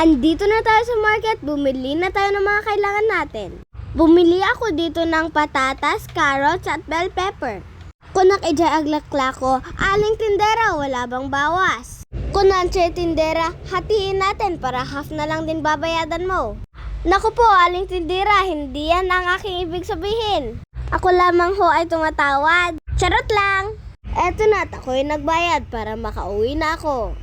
Andito na tayo sa market, bumili na tayo ng mga kailangan natin. Bumili ako dito ng patatas, carrots at bell pepper. Kunak ijay aglakla ko, aling tindera, wala bang bawas? Kunan siya tindera, hatiin natin para half na lang din babayadan mo. Naku po, aling tindera, hindi yan ang aking ibig sabihin. Ako lamang ho ay tumatawad. Charot lang! Eto na't ako'y nagbayad para makauwi na ako.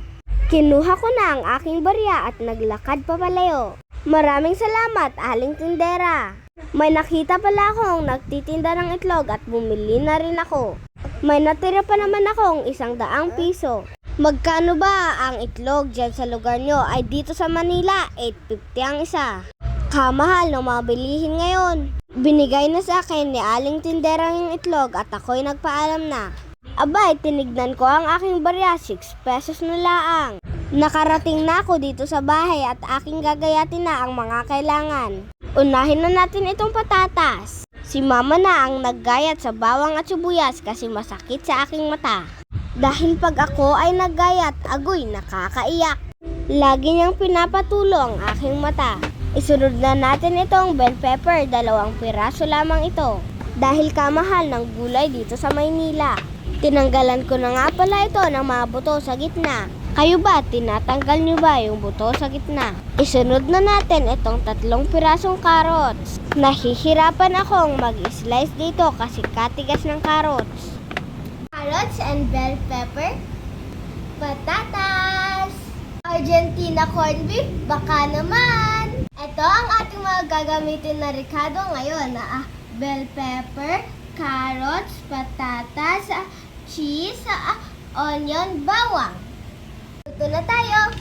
Kinuha ko na ang aking barya at naglakad papalayo. Maraming salamat, aling tindera. May nakita pala akong nagtitinda ng itlog at bumili na rin ako. May natira pa naman akong 100 piso. Magkano ba ang itlog dyan sa lugar nyo? Ay dito sa Manila, 8.50 ang isa. Kamahal ng mga bilihin ngayon. Binigay na sa akin ni aling tindera ng itlog at ako'y nagpaalam na. Abay, tinignan ko ang aking barya, 6 pesos na laang. Nakarating na ako dito sa bahay at aking gagayatin na ang mga kailangan. Unahin na natin itong patatas. Si mama na ang naggayat sa bawang at sibuyas kasi masakit sa aking mata. Dahil pag ako ay naggayat, agoy nakakaiyak. Lagi niyang pinapatulo ang aking mata. Isunod na natin itong bell pepper, 2 piraso lamang ito. Dahil kamahal ng gulay dito sa Maynila. Tinanggalan ko na nga pala ito ng mga buto sa gitna. Kayo ba, tinatanggal nyo ba yung buto sa gitna? Isunod na natin itong 3 pirasong carrots. Nahihirapan akong mag-slice dito kasi katigas ng carrots. Carrots and bell pepper. Patatas. Argentina corned beef, baka naman. Ito ang ating mga gagamitin na ricado ngayon. Bell pepper, carrots, patatas, cheese, onion, bawang. Luto na tayo.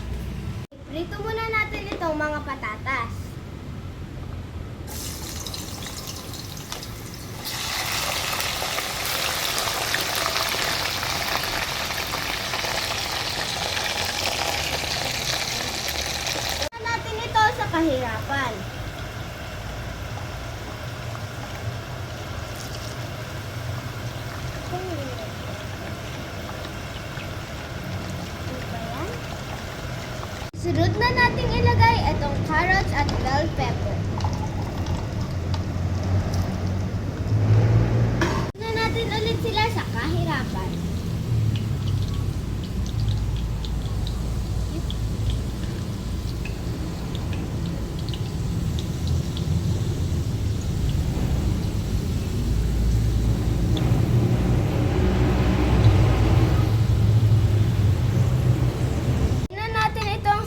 Iprito muna natin itong mga patatas. Luto natin ito sa kahirapan. Sunod na nating ilagay itong carrots at bell pepper. Na natin ulit sila sa kahirapan.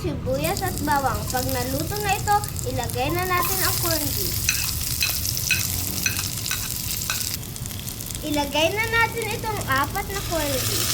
Sibuyas at bawang. Pag naluto na ito, ilagay na natin ang corned beef. Ilagay na natin itong 4 na corned beef.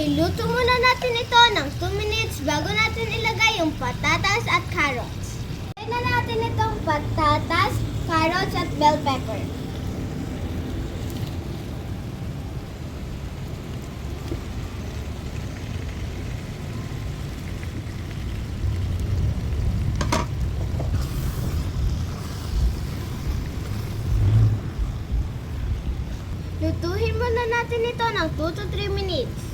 Iluto muna natin ito ng 2 minutes bago natin ilagay yung patatas at carrots. Ilagay na natin itong patatas, carrots at bell pepper. Lutuhin muna natin ito ng 2 to 3 minutes.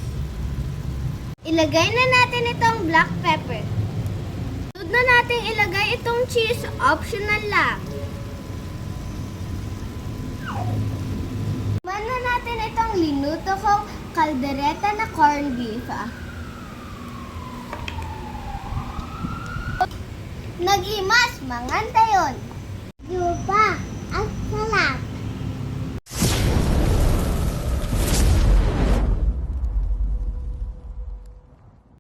Ilagay na natin itong black pepper. Sunod na natin ilagay itong cheese, optional lang. Tikman na natin itong linuto kong kaldereta na corned beef. Nag-imas, mangantayon. Yupa.